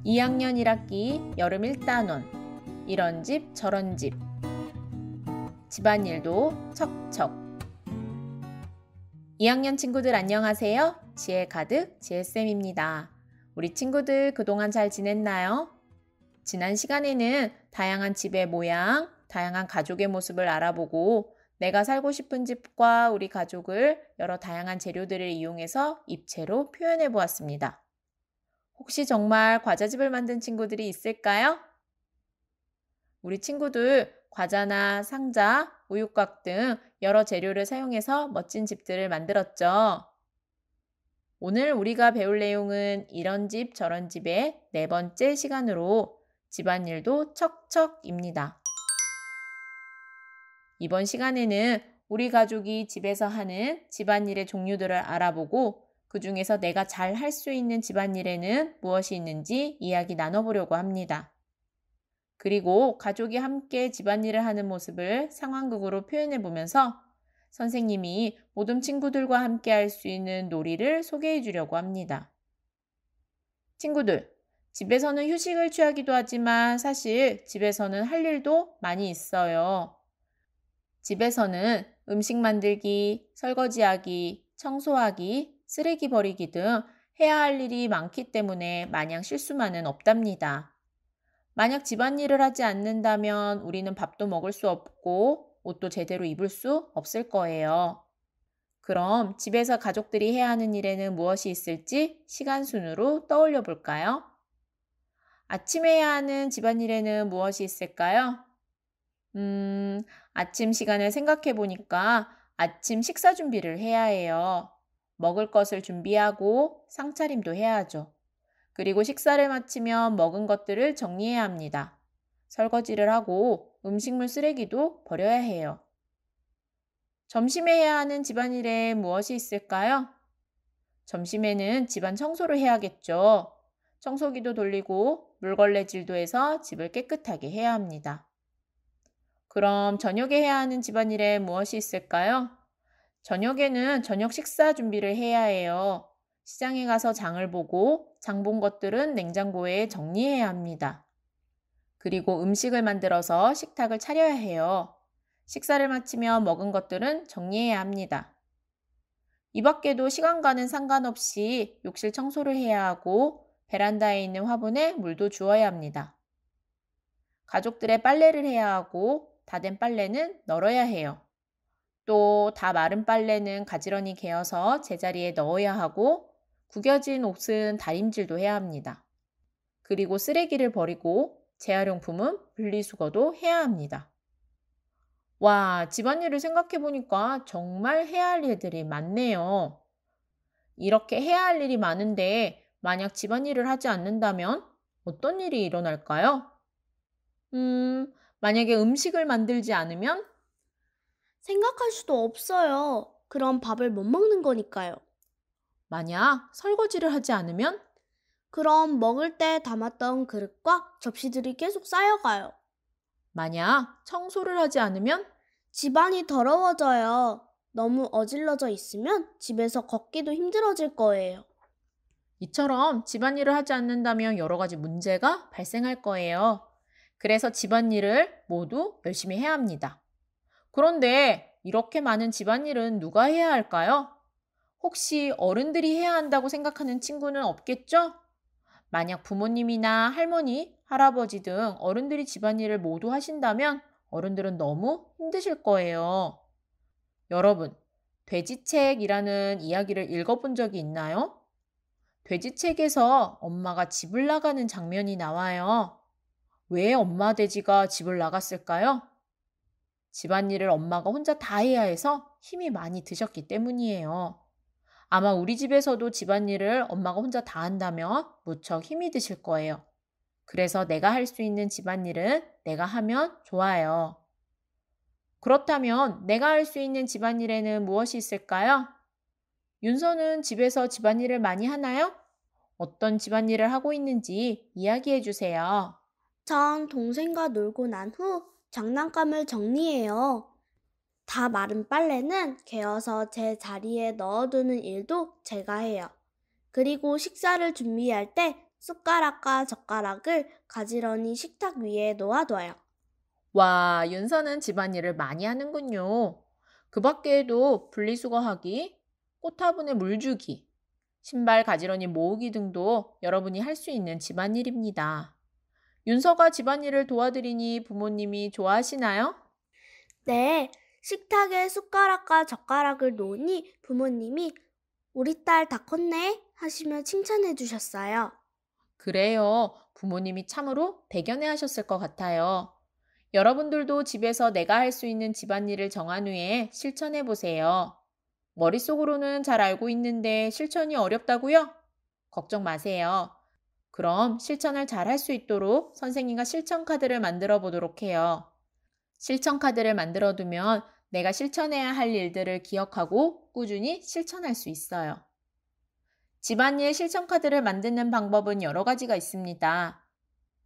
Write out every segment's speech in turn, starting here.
2학년 1학기 여름 1단원 이런 집 저런 집 집안일도 척척 2학년 친구들 안녕하세요. 지혜 가득 지혜쌤입니다. 우리 친구들 그동안 잘 지냈나요? 지난 시간에는 다양한 집의 모양, 다양한 가족의 모습을 알아보고 내가 살고 싶은 집과 우리 가족을 여러 다양한 재료들을 이용해서 입체로 표현해 보았습니다. 혹시 정말 과자집을 만든 친구들이 있을까요? 우리 친구들 과자나 상자, 우유곽 등 여러 재료를 사용해서 멋진 집들을 만들었죠. 오늘 우리가 배울 내용은 이런 집 저런 집의 4번째 시간으로 집안일도 척척입니다. 이번 시간에는 우리 가족이 집에서 하는 집안일의 종류들을 알아보고 그 중에서 내가 잘 할 수 있는 집안일에는 무엇이 있는지 이야기 나눠보려고 합니다. 그리고 가족이 함께 집안일을 하는 모습을 상황극으로 표현해 보면서 선생님이 모든 친구들과 함께 할 수 있는 놀이를 소개해 주려고 합니다. 친구들, 집에서는 휴식을 취하기도 하지만 사실 집에서는 할 일도 많이 있어요. 집에서는 음식 만들기, 설거지하기, 청소하기, 쓰레기 버리기 등 해야 할 일이 많기 때문에 마냥 실수만은 없답니다. 만약 집안일을 하지 않는다면 우리는 밥도 먹을 수 없고 옷도 제대로 입을 수 없을 거예요. 그럼 집에서 가족들이 해야 하는 일에는 무엇이 있을지 시간 순으로 떠올려 볼까요? 아침에 해야 하는 집안일에는 무엇이 있을까요? 아침 시간을 생각해 보니까 아침 식사 준비를 해야 해요. 먹을 것을 준비하고 상차림도 해야죠. 그리고 식사를 마치면 먹은 것들을 정리해야 합니다. 설거지를 하고 음식물 쓰레기도 버려야 해요. 점심에 해야 하는 집안일에 무엇이 있을까요? 점심에는 집안 청소를 해야겠죠. 청소기도 돌리고 물걸레질도 해서 집을 깨끗하게 해야 합니다. 그럼 저녁에 해야 하는 집안일에 무엇이 있을까요? 저녁에는 저녁 식사 준비를 해야 해요. 시장에 가서 장을 보고 장 본 것들은 냉장고에 정리해야 합니다. 그리고 음식을 만들어서 식탁을 차려야 해요. 식사를 마치면 먹은 것들은 정리해야 합니다. 이 밖에도 시간과는 상관없이 욕실 청소를 해야 하고 베란다에 있는 화분에 물도 주어야 합니다. 가족들의 빨래를 해야 하고 다 된 빨래는 널어야 해요. 또 다 마른 빨래는 가지런히 개어서 제자리에 넣어야 하고 구겨진 옷은 다림질도 해야 합니다. 그리고 쓰레기를 버리고 재활용품은 분리수거도 해야 합니다. 와, 집안일을 생각해 보니까 정말 해야 할 일들이 많네요. 이렇게 해야 할 일이 많은데 만약 집안일을 하지 않는다면 어떤 일이 일어날까요? 만약에 음식을 만들지 않으면 생각할 수도 없어요. 그럼 밥을 못 먹는 거니까요. 만약 설거지를 하지 않으면 그럼 먹을 때 담았던 그릇과 접시들이 계속 쌓여가요. 만약 청소를 하지 않으면 집안이 더러워져요. 너무 어질러져 있으면 집에서 걷기도 힘들어질 거예요. 이처럼 집안일을 하지 않는다면 여러 가지 문제가 발생할 거예요. 그래서 집안일을 모두 열심히 해야 합니다. 그런데 이렇게 많은 집안일은 누가 해야 할까요? 혹시 어른들이 해야 한다고 생각하는 친구는 없겠죠? 만약 부모님이나 할머니, 할아버지 등 어른들이 집안일을 모두 하신다면 어른들은 너무 힘드실 거예요. 여러분, 돼지책이라는 이야기를 읽어본 적이 있나요? 돼지책에서 엄마가 집을 나가는 장면이 나와요. 왜 엄마 돼지가 집을 나갔을까요? 집안일을 엄마가 혼자 다 해야 해서 힘이 많이 드셨기 때문이에요. 아마 우리 집에서도 집안일을 엄마가 혼자 다 한다면 무척 힘이 드실 거예요. 그래서 내가 할 수 있는 집안일은 내가 하면 좋아요. 그렇다면 내가 할 수 있는 집안일에는 무엇이 있을까요? 윤서는 집에서 집안일을 많이 하나요? 어떤 집안일을 하고 있는지 이야기해 주세요. 전 동생과 놀고 난 후 장난감을 정리해요. 다 마른 빨래는 개어서 제 자리에 넣어두는 일도 제가 해요. 그리고 식사를 준비할 때 숟가락과 젓가락을 가지런히 식탁 위에 놓아둬요. 와, 윤서는 집안일을 많이 하는군요. 그 밖에도 분리수거하기, 꽃화분에 물 주기, 신발 가지런히 모으기 등도 여러분이 할 수 있는 집안일입니다. 윤서가 집안일을 도와드리니 부모님이 좋아하시나요? 네, 식탁에 숟가락과 젓가락을 놓으니 부모님이 우리 딸 다 컸네 하시며 칭찬해 주셨어요. 그래요. 부모님이 참으로 대견해 하셨을 것 같아요. 여러분들도 집에서 내가 할 수 있는 집안일을 정한 후에 실천해 보세요. 머릿속으로는 잘 알고 있는데 실천이 어렵다고요? 걱정 마세요. 그럼 실천을 잘 할 수 있도록 선생님과 실천 카드를 만들어 보도록 해요. 실천 카드를 만들어 두면 내가 실천해야 할 일들을 기억하고 꾸준히 실천할 수 있어요. 집안일 실천 카드를 만드는 방법은 여러 가지가 있습니다.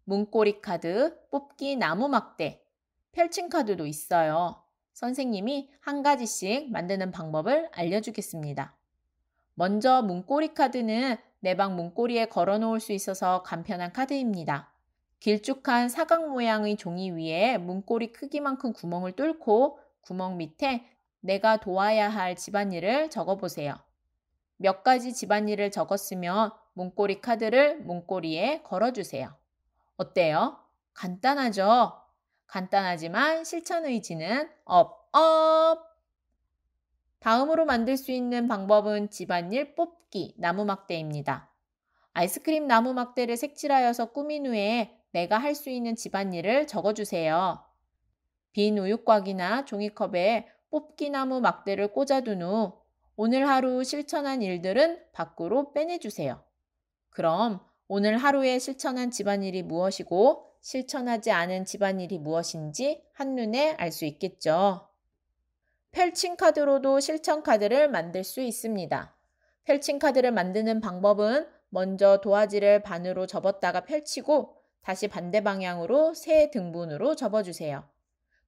문고리 카드, 뽑기 나무 막대, 펼친 카드도 있어요. 선생님이 한 가지씩 만드는 방법을 알려주겠습니다. 먼저 문고리 카드는 내 방 문고리에 걸어 놓을 수 있어서 간편한 카드입니다. 길쭉한 사각 모양의 종이 위에 문고리 크기만큼 구멍을 뚫고 구멍 밑에 내가 도와야 할 집안일을 적어보세요. 몇 가지 집안일을 적었으면 문고리 카드를 문고리에 걸어주세요. 어때요? 간단하죠? 간단하지만 실천 의지는 업, 업! 다음으로 만들 수 있는 방법은 집안일 뽑기 나무 막대입니다. 아이스크림 나무 막대를 색칠하여서 꾸민 후에 내가 할 수 있는 집안일을 적어주세요. 빈 우유곽이나 종이컵에 뽑기 나무 막대를 꽂아둔 후 오늘 하루 실천한 일들은 밖으로 빼내주세요. 그럼 오늘 하루에 실천한 집안일이 무엇이고 실천하지 않은 집안일이 무엇인지 한눈에 알 수 있겠죠. 펼친 카드로도 실천 카드를 만들 수 있습니다. 펼친 카드를 만드는 방법은 먼저 도화지를 반으로 접었다가 펼치고 다시 반대 방향으로 세 등분으로 접어주세요.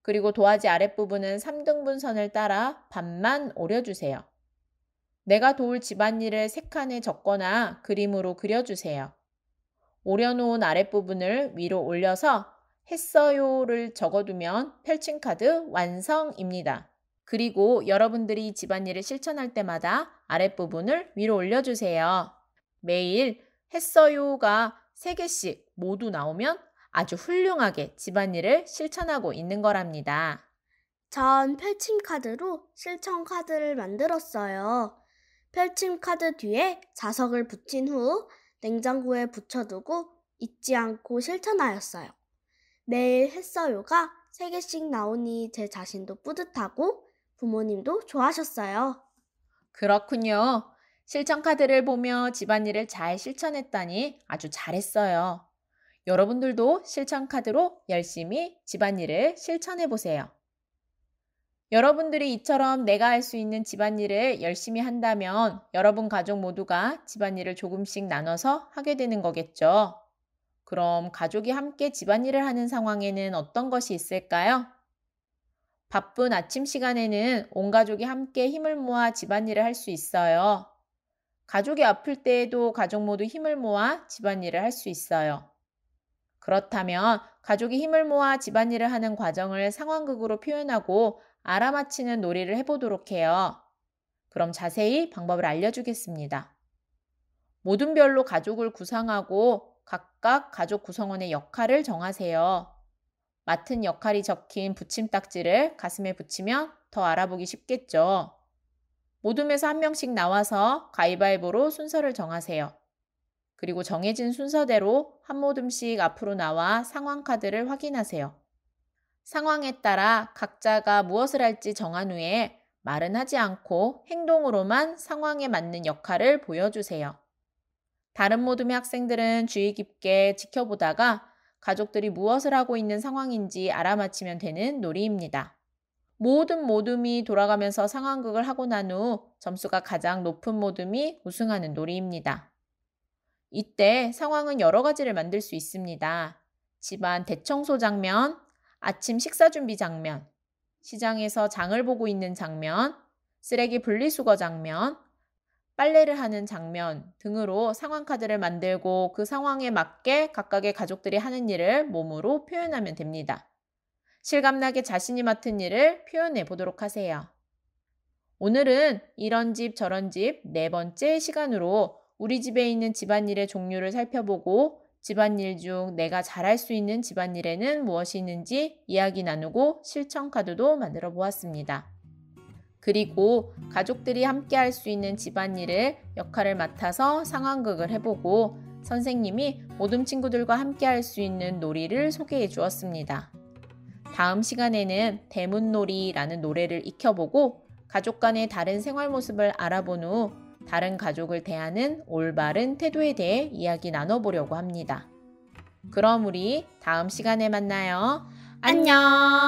그리고 도화지 아랫부분은 3등분 선을 따라 반만 오려주세요. 내가 도울 집안일을 세 칸에 적거나 그림으로 그려주세요. 오려놓은 아랫부분을 위로 올려서 했어요를 적어두면 펼친 카드 완성입니다. 그리고 여러분들이 집안일을 실천할 때마다 아랫부분을 위로 올려주세요. 매일 했어요가 3개씩 모두 나오면 아주 훌륭하게 집안일을 실천하고 있는 거랍니다. 전 펼침 카드로 실천 카드를 만들었어요. 펼침 카드 뒤에 자석을 붙인 후 냉장고에 붙여두고 잊지 않고 실천하였어요. 매일 했어요가 3개씩 나오니 제 자신도 뿌듯하고 부모님도 좋아하셨어요. 그렇군요. 실천 카드를 보며 집안일을 잘 실천했다니 아주 잘했어요. 여러분들도 실천 카드로 열심히 집안일을 실천해 보세요. 여러분들이 이처럼 내가 할 수 있는 집안일을 열심히 한다면 여러분 가족 모두가 집안일을 조금씩 나눠서 하게 되는 거겠죠. 그럼 가족이 함께 집안일을 하는 상황에는 어떤 것이 있을까요? 바쁜 아침 시간에는 온 가족이 함께 힘을 모아 집안일을 할 수 있어요. 가족이 아플 때에도 가족 모두 힘을 모아 집안일을 할 수 있어요. 그렇다면 가족이 힘을 모아 집안일을 하는 과정을 상황극으로 표현하고 알아맞히는 놀이를 해보도록 해요. 그럼 자세히 방법을 알려주겠습니다. 모든 별로 가족을 구상하고 각각 가족 구성원의 역할을 정하세요. 맡은 역할이 적힌 붙임딱지를 가슴에 붙이면 더 알아보기 쉽겠죠. 모둠에서 한 명씩 나와서 가위바위보로 순서를 정하세요. 그리고 정해진 순서대로 한 모둠씩 앞으로 나와 상황 카드를 확인하세요. 상황에 따라 각자가 무엇을 할지 정한 후에 말은 하지 않고 행동으로만 상황에 맞는 역할을 보여주세요. 다른 모둠의 학생들은 주의 깊게 지켜보다가 가족들이 무엇을 하고 있는 상황인지 알아맞히면 되는 놀이입니다. 모든 모둠이 돌아가면서 상황극을 하고 난 후 점수가 가장 높은 모둠이 우승하는 놀이입니다. 이때 상황은 여러 가지를 만들 수 있습니다. 집안 대청소 장면, 아침 식사 준비 장면, 시장에서 장을 보고 있는 장면, 쓰레기 분리수거 장면, 빨래를 하는 장면 등으로 상황 카드를 만들고 그 상황에 맞게 각각의 가족들이 하는 일을 몸으로 표현하면 됩니다. 실감나게 자신이 맡은 일을 표현해 보도록 하세요. 오늘은 이런 집 저런 집 네 번째 시간으로 우리 집에 있는 집안일의 종류를 살펴보고 집안일 중 내가 잘할 수 있는 집안일에는 무엇이 있는지 이야기 나누고 실천 카드도 만들어 보았습니다. 그리고 가족들이 함께 할 수 있는 집안일을 역할을 맡아서 상황극을 해보고 선생님이 모든 친구들과 함께 할 수 있는 놀이를 소개해 주었습니다. 다음 시간에는 대문놀이라는 노래를 익혀보고 가족 간의 다른 생활 모습을 알아본 후 다른 가족을 대하는 올바른 태도에 대해 이야기 나눠보려고 합니다. 그럼 우리 다음 시간에 만나요. 안녕!